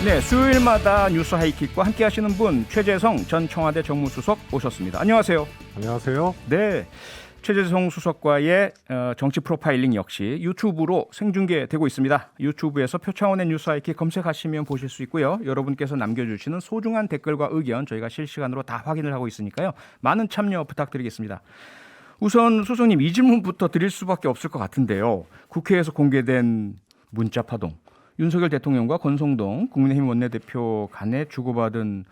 네, 수요일마다 뉴스 하이킥과 함께 하시는 분 최재성 전 청와대 정무수석 오셨습니다. 안녕하세요. 안녕하세요. 네, 최재성 수석과의 정치 프로파일링 역시 유튜브로 생중계되고 있습니다. 유튜브에서 표창원의 뉴스 하이킥 검색하시면 보실 수 있고요. 여러분께서 남겨주시는 소중한 댓글과 의견 저희가 실시간으로 다 확인을 하고 있으니까요. 많은 참여 부탁드리겠습니다. 우선 수석님 이 질문부터 드릴 수밖에 없을 것 같은데요. 국회에서 공개된 문자 파동. 윤석열 대통령과 권성동 국민의힘 원내대표 간에 주고받은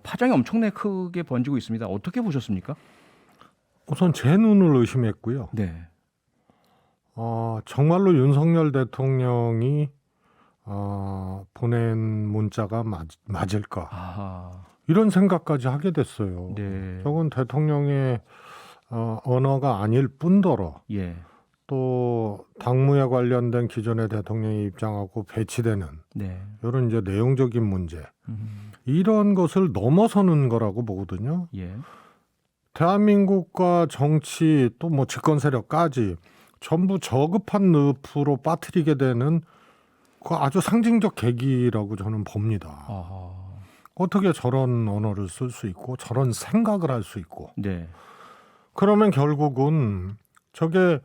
파장이 엄청나게 크게 번지고 있습니다. 어떻게 보셨습니까? 우선 제 눈을 의심했고요. 네. 정말로 윤석열 대통령이 보낸 문자가 맞을까? 아하. 이런 생각까지 하게 됐어요. 네. 저건 대통령의 언어가 아닐 뿐더러 예. 또 당무에 관련된 기존의 대통령의 입장하고 배치되는 네. 이런 이제 내용적인 문제 음. 이런 것을 넘어서는 거라고 보거든요. 예. 대한민국과 정치 또 뭐 집권 세력까지 전부 저급한 늪으로 빠뜨리게 되는 그 아주 상징적 계기라고 저는 봅니다. 아하. 어떻게 저런 언어를 쓸 수 있고 저런 생각을 할 수 있고 네. 그러면 결국은 저게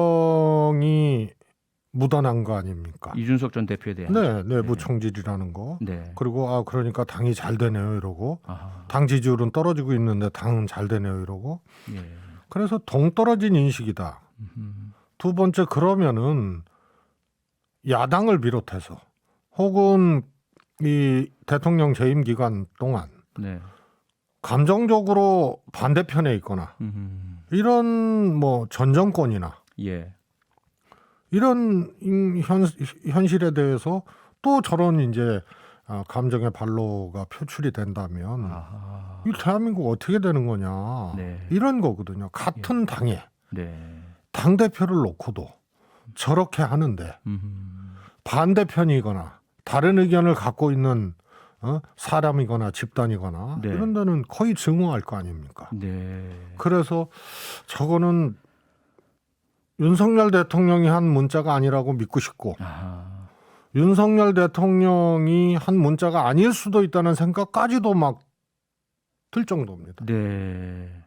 감정이 묻어난 거 아닙니까? 이준석 전 대표에 대한. 네, 내부 총질이라는 거. 네. 그리고 그러니까 당이 잘 되네요 이러고 아하. 당 지지율은 떨어지고 있는데 당은 잘 되네요 이러고 예. 그래서 동떨어진 인식이다. 두 번째 그러면은 야당을 비롯해서 혹은 이 대통령 재임 기간 동안 네. 감정적으로 반대편에 있거나 이런 뭐 전 정권이나 예. 이런 현실에 대해서 또 저런 이제 감정의 발로가 표출이 된다면 아하. 이 대한민국 어떻게 되는 거냐 네. 이런 거거든요. 같은 당에 네. 당 대표를 놓고도 저렇게 하는데 반대편이거나 다른 의견을 갖고 있는 사람이거나 집단이거나 네. 이런 데는 거의 증오할 거 아닙니까? 네. 그래서 저거는 윤석열 대통령이 한 문자가 아니라고 믿고 싶고 아하. 윤석열 대통령이 한 문자가 아닐 수도 있다는 생각까지도 막 들 정도입니다. 네.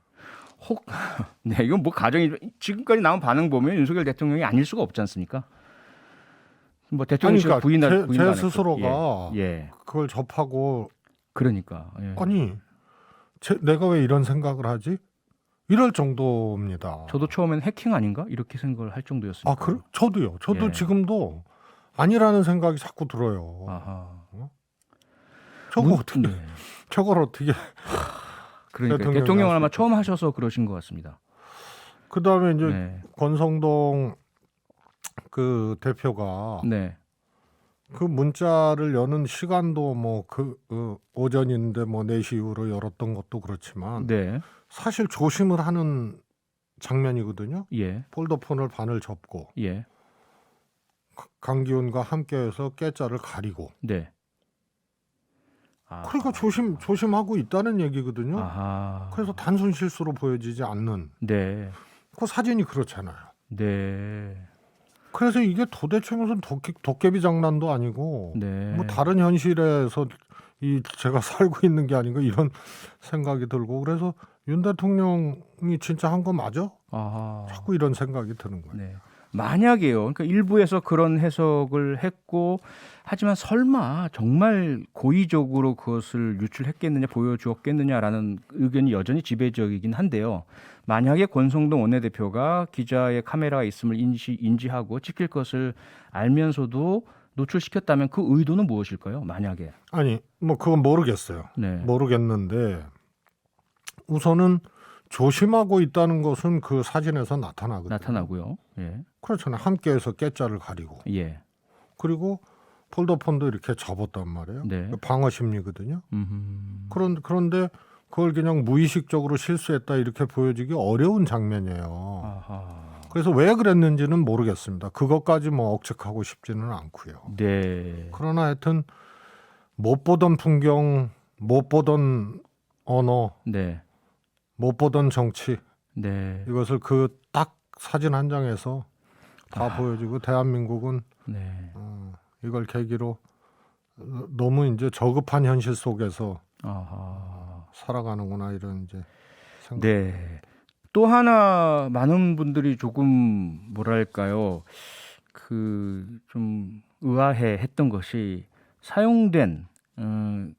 네, 이건 뭐 가정이 지금까지 나온 반응 보면 윤석열 대통령이 아닐 수가 없지 않습니까? 뭐 대통령실 그러니까 부인도 제 안 했고. 스스로가 예. 그걸 접하고 그러니까. 예. 아니 내가 왜 이런 생각을 하지? 이럴 정도입니다. 저도 처음엔 해킹 아닌가 이렇게 생각을 할 정도였습니다. 그래? 저도요. 저도 예. 지금도 아니라는 생각이 자꾸 들어요. 아하. 어떻게 네. 저걸 어떻게? 그러니까 대통령을 아마 처음 하셔서 그러신 것 같습니다. 그 다음에 이제 네. 권성동 그 대표가 네. 그 문자를 여는 시간도 뭐 오전인데 뭐 4시 이후로 열었던 것도 그렇지만 네. 사실 조심을 하는 장면이거든요. 예. 폴더폰을 반을 접고 예. 강기훈과 함께해서 깨자를 가리고. 네. 그러니까 조심하고 있다는 얘기거든요. 아하. 그래서 단순 실수로 보여지지 않는. 네. 그 사진이 그렇잖아요. 네. 그래서 이게 도대체 무슨 도깨비 장난도 아니고 네. 뭐 다른 현실에서 제가 살고 있는 게 아닌가 이런 생각이 들고 그래서 윤 대통령이 진짜 한 거 맞아? 아하. 자꾸 이런 생각이 드는 거예요. 네. 만약에요. 그러니까 일부에서 그런 해석을 했고 하지만 설마 정말 고의적으로 그것을 유출했겠느냐 보여주었겠느냐라는 의견이 여전히 지배적이긴 한데요. 만약에 권성동 원내대표가 기자의 카메라가 있음을 인지하고 찍힐 것을 알면서도 노출시켰다면 그 의도는 무엇일까요? 만약에. 아니 뭐 그건 모르겠어요. 네. 모르겠는데 우선은 조심하고 있다는 것은 그 사진에서 나타나고요. 예. 그렇잖아요. 함께해서 깨자를 가리고 예. 그리고 폴더폰도 이렇게 접었단 말이에요. 네. 방어 심리거든요. 그런데 그걸 그냥 무의식적으로 실수했다 이렇게 보여지기 어려운 장면이에요. 아하. 그래서 왜 그랬는지는 모르겠습니다. 그것까지 뭐 억측하고 싶지는 않고요. 네. 그러나 하여튼 못 보던 풍경, 못 보던 언어, 네. 못 보던 정치 네. 이것을 그 딱 사진 한 장에서 다 보여주고 대한민국은 네. 이걸 계기로 너무 이제 저급한 현실 속에서 아하. 살아가는구나 이런 이제 생각. 네. 또 하나 많은 분들이 조금 뭐랄까요? 그 좀 의아해 했던 것이 사용된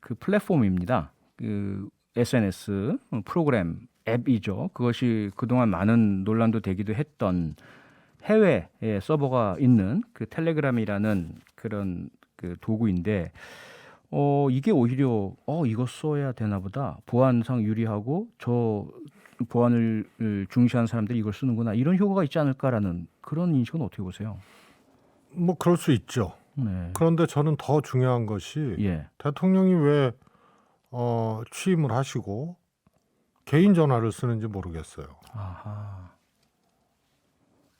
그 플랫폼입니다. 그 SNS 프로그램 앱이죠. 그것이 그동안 많은 논란도 되기도 했던 해외에 서버가 있는 그 텔레그램이라는 그런 그 도구인데 이게 오히려 이거 써야 되나 보다. 보안상 유리하고 저 보안을 중시하는 사람들이 이걸 쓰는구나. 이런 효과가 있지 않을까라는 그런 인식은 어떻게 보세요? 뭐 그럴 수 있죠. 네. 그런데 저는 더 중요한 것이 예. 대통령이 왜 취임을 하시고 개인 전화를 쓰는지 모르겠어요. 아하.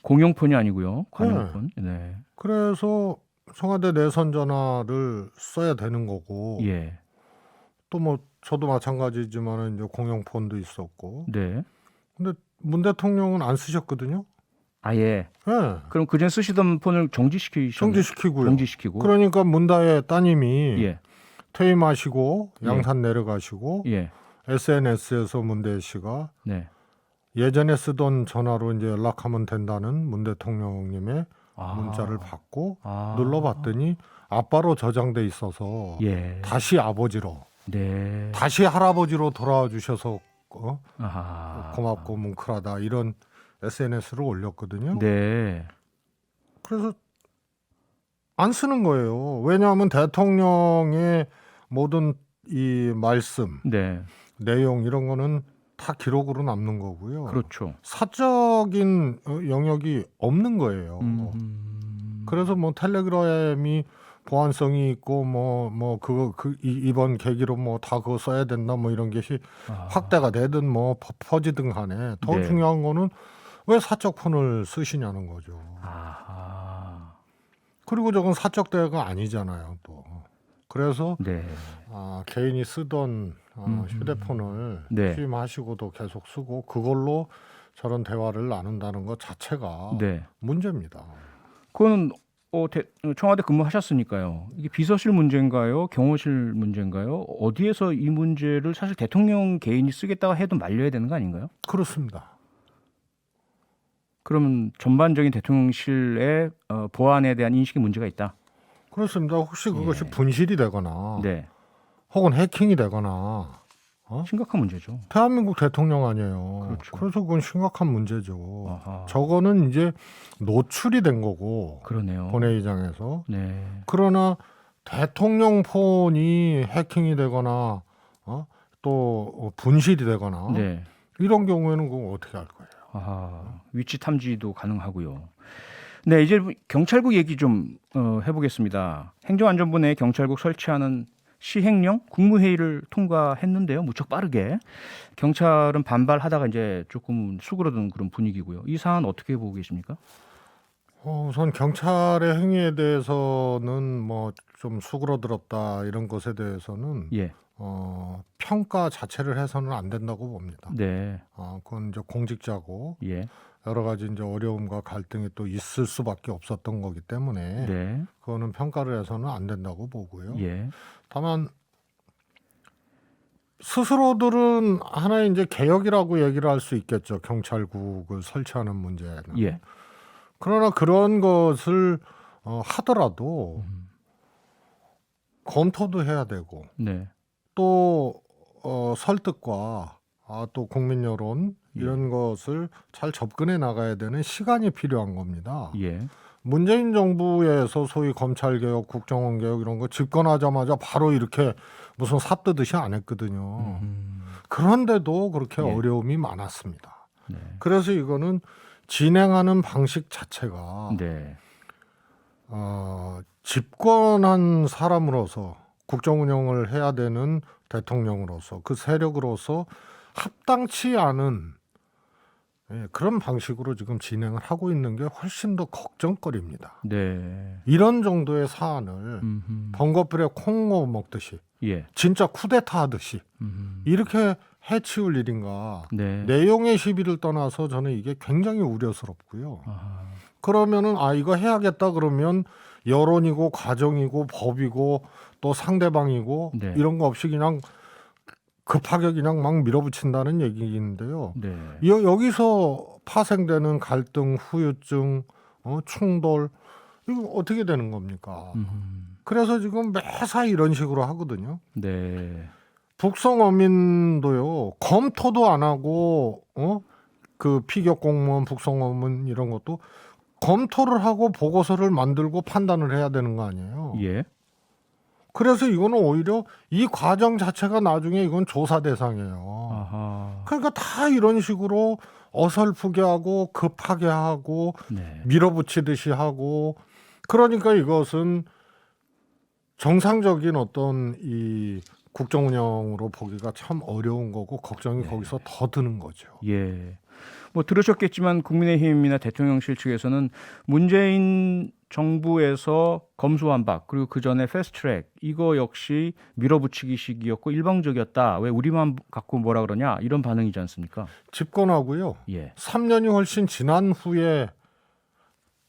공용폰이 아니고요. 관용폰. 네. 그래서 청와대 내선 전화를 써야 되는 거고 예. 또 뭐 저도 마찬가지지만 이제 공용폰도 있었고 네. 근데 문 대통령은 안 쓰셨거든요. 아예. 예. 그럼 그전 쓰시던 폰을 정지시키셨나요? 정지시키고요. 정지시키고. 그러니까 문다혜 따님이 예. 퇴임하시고 예. 양산 내려가시고 예. SNS에서 문대혜 씨가 네. 예전에 쓰던 전화로 이제 연락하면 된다는 문 대통령님의 문자를 받고 눌러봤더니 아빠로 저장돼 있어서 예. 다시 아버지로 네. 다시 할아버지로 돌아와 주셔서 아하. 고맙고 뭉클하다 이런 SNS를 올렸거든요. 네. 그래서 안 쓰는 거예요. 왜냐하면 대통령의 모든 이 말씀, 네. 내용 이런 거는 다 기록으로 남는 거고요. 그렇죠. 사적인 영역이 없는 거예요. 그래서 뭐 텔레그램이 보안성이 있고 이번 계기로 뭐 다 그거 써야 된다 뭐 이런 것이 확대가 되든 뭐 퍼지든 간에 더 네. 중요한 거는 왜 사적 폰을 쓰시냐는 거죠. 아하. 그리고 저건 사적 대화가 아니잖아요, 또. 그래서 네. 개인이 쓰던 휴대폰을 네. 취임하시고도 계속 쓰고 그걸로 저런 대화를 나눈다는 것 자체가 네. 문제입니다. 그거는 청와대 근무하셨으니까요. 이게 비서실 문제인가요? 경호실 문제인가요? 어디에서 이 문제를 사실 대통령 개인이 쓰겠다고 해도 말려야 되는 거 아닌가요? 그렇습니다. 그러면 전반적인 대통령실의 보안에 대한 인식에 문제가 있다. 그렇습니다. 혹시 그것이 예. 분실이 되거나 네. 혹은 해킹이 되거나 심각한 문제죠. 대한민국 대통령 아니에요. 그렇죠. 그래서 그건 심각한 문제죠. 아하. 저거는 이제 노출이 된 거고 그러네요. 본회의장에서. 네. 그러나 대통령 폰이 해킹이 되거나 또 분실이 되거나 네. 이런 경우에는 그거 어떻게 할 거예요? 아하. 위치 탐지도 가능하고요. 네, 이제 경찰국 얘기 좀 해보겠습니다. 행정안전부 내 경찰국 설치하는 시행령 국무회의를 통과했는데요. 무척 빠르게. 경찰은 반발하다가 이제 조금 수그러든 그런 분위기고요. 이 사안 어떻게 보고 계십니까? 우선 경찰의 행위에 대해서는 뭐 좀 수그러들었다 이런 것에 대해서는 예. 평가 자체를 해서는 안 된다고 봅니다. 네. 그건 이제 공직자고 예. 여러 가지 이제 어려움과 갈등이 또 있을 수밖에 없었던 거기 때문에 네. 그거는 평가를 해서는 안 된다고 보고요. 예. 다만 스스로들은 하나의 이제 개혁이라고 얘기를 할 수 있겠죠. 경찰국을 설치하는 문제는. 예. 그러나 그런 것을 하더라도 검토도 해야 되고 네. 또 설득과 또 국민 여론 이런 것을 잘 접근해 나가야 되는 시간이 필요한 겁니다. 예. 문재인 정부에서 소위 검찰개혁, 국정원개혁 이런 거 집권하자마자 바로 이렇게 무슨 삽뜨듯이 안 했거든요. 그런데도 그렇게 예. 어려움이 많았습니다. 네. 그래서 이거는 진행하는 방식 자체가 네. 집권한 사람으로서 국정 운영을 해야 되는 대통령으로서 그 세력으로서 합당치 않은 그런 방식으로 지금 진행을 하고 있는 게 훨씬 더 걱정거리입니다. 네. 이런 정도의 사안을 번거풀에 콩 먹듯이 예. 진짜 쿠데타 하듯이 이렇게 해치울 일인가. 네. 내용의 시비를 떠나서 저는 이게 굉장히 우려스럽고요. 아하. 그러면은 이거 해야겠다 그러면 여론이고 과정이고 법이고 또 상대방이고 네. 이런 거 없이 그냥 급하게 그냥 막 밀어붙인다는 얘기인데요. 네. 여기서 파생되는 갈등, 후유증, 충돌 이거 어떻게 되는 겁니까? 그래서 지금 매사 이런 식으로 하거든요. 네. 북송 어민도요 검토도 안 하고 그 피격 공무원, 북송 어민 이런 것도 검토를 하고 보고서를 만들고 판단을 해야 되는 거 아니에요. 예. 그래서 이거는 오히려 이 과정 자체가 나중에 이건 조사 대상이에요. 아하. 그러니까 다 이런 식으로 어설프게 하고 급하게 하고 네. 밀어붙이듯이 하고 그러니까 이것은 정상적인 어떤 이 국정 운영으로 보기가 참 어려운 거고 걱정이 거기서 더 드는 거죠. 예. 뭐 들으셨겠지만 국민의힘이나 대통령실 측에서는 문재인 정부에서 검수완박 그리고 그 전에 패스트트랙 이거 역시 밀어붙이기식이었고 일방적이었다. 왜 우리만 갖고 뭐라 그러냐 이런 반응이지 않습니까? 집권하고요. 예. 3년이 훨씬 지난 후에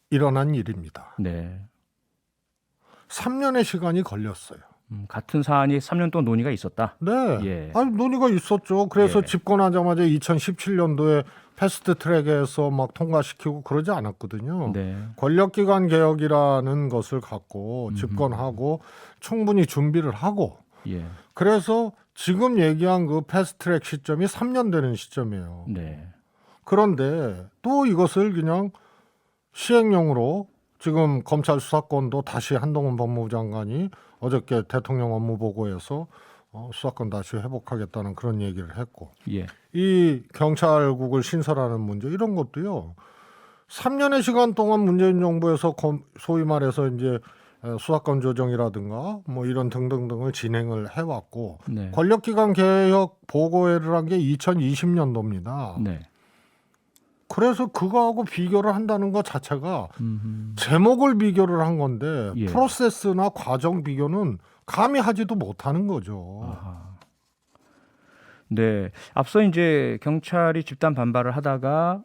일어난 일입니다. 네. 3년의 시간이 걸렸어요. 같은 사안이 3년 동안 논의가 있었다. 네. 예. 아니 논의가 있었죠. 그래서 예. 집권하자마자 2017년도에 패스트 트랙에서 막 통과시키고 그러지 않았거든요. 네. 권력기관 개혁이라는 것을 갖고 집권하고 충분히 준비를 하고 예. 그래서 지금 얘기한 그 패스트 트랙 시점이 3년 되는 시점이에요. 네. 그런데 또 이것을 그냥 시행령으로 지금 검찰 수사권도 다시 한동훈 법무부 장관이 어저께 대통령 업무보고에서 수사권 다시 회복하겠다는 그런 얘기를 했고 예. 이 경찰국을 신설하는 문제 이런 것도요. 3년의 시간 동안 문재인 정부에서 소위 말해서 이제 수사권 조정이라든가 뭐 이런 등등등을 진행을 해왔고 네. 권력기관 개혁 보고회를 한 게 2020년도입니다. 네. 그래서 그거하고 비교를 한다는 것 자체가 제목을 비교를 한 건데 예. 프로세스나 과정 비교는 감히 하지도 못하는 거죠. 아하. 네. 앞서 이제 경찰이 집단 반발을 하다가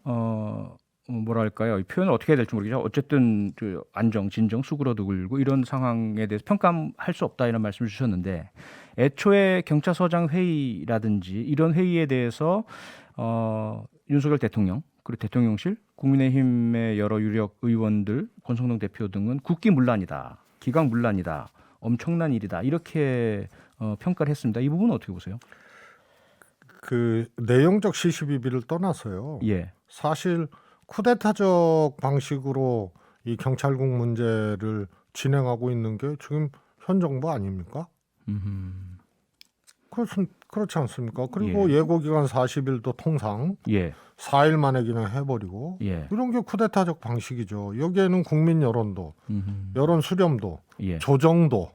뭐랄까요? 이 표현을 어떻게 해야 될지 모르겠죠. 어쨌든 그 안정, 진정, 수그러들고 이런 상황에 대해서 평가할 수 없다 이런 말씀을 주셨는데 애초에 경찰서장 회의라든지 이런 회의에 대해서 윤석열 대통령 그리고 대통령실, 국민의힘의 여러 유력 의원들, 권성동 대표 등은 국기문란이다, 기강문란이다, 엄청난 일이다 이렇게 평가를 했습니다. 이 부분은 어떻게 보세요? 그 내용적 시시비비를 떠나서요. 예. 사실 쿠데타적 방식으로 이 경찰국 문제를 진행하고 있는 게 지금 현 정부 아닙니까? 그렇지 않습니까? 그리고 예고기간 40일도 통상 예. 4일 만에 그냥 해버리고 예. 이런 게 쿠데타적 방식이죠. 여기에는 국민 여론도, 여론 수렴도, 예. 조정도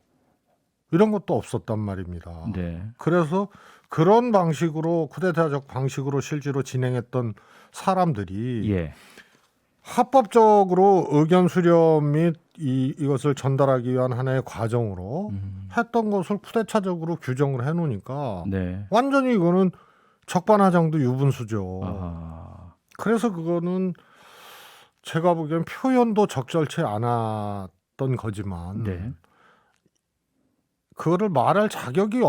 이런 것도 없었단 말입니다. 네. 그래서 그런 방식으로 쿠데타적 방식으로 실제로 진행했던 사람들이 예. 합법적으로 의견 수렴 및 이것을 전달하기 위한 하나의 과정으로 했던 것을 쿠데타적으로 규정을 해놓으니까 네. 완전히 이거는 적반하장도 유분수죠. 아하. 그래서 그거는 제가 보기엔 표현도 적절치 않았던 거지만 네. 그거를 말할 자격이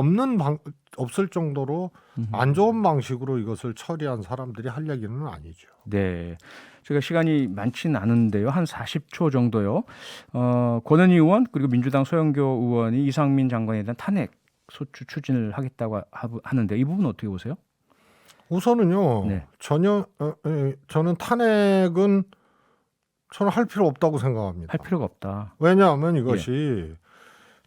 없을 정도로 안 좋은 방식으로 이것을 처리한 사람들이 할 얘기는 아니죠. 네. 제가 시간이 많지는 않은데요. 한 40초 정도요. 권은희 의원 그리고 민주당 소영교 의원이 이상민 장관에 대한 탄핵 소추 추진을 하겠다고 하는데 이 부분은 어떻게 보세요? 우선은요. 네. 저는 탄핵은 저는 할 필요 없다고 생각합니다. 할 필요가 없다. 왜냐하면 이것이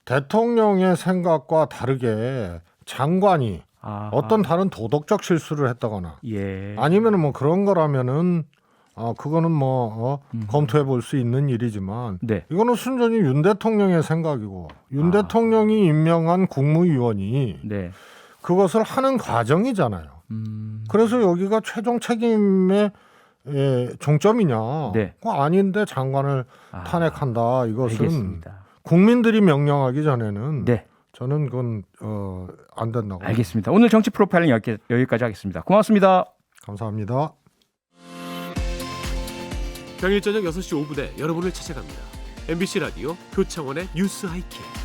대통령의 생각과 다르게 장관이 아하. 어떤 다른 도덕적 실수를 했다거나 예. 아니면은 뭐 그런 거라면은 그거는 뭐 검토해 볼 수 있는 일이지만 네. 이거는 순전히 윤 대통령의 생각이고 윤 대통령이 임명한 국무위원이 네. 그것을 하는 과정이잖아요. 그래서 여기가 최종 책임의 종점이냐? 네. 그거 아닌데 장관을 탄핵한다. 이것은 알겠습니다. 국민들이 명령하기 전에는 네. 저는 그건 안 된다고. 알겠습니다. 오늘 정치 프로파일링 여기까지 하겠습니다. 고맙습니다. 감사합니다. 평일 저녁 6시 5분에 여러분을 찾아갑니다. MBC 라디오 표창원의 뉴스 하이킥.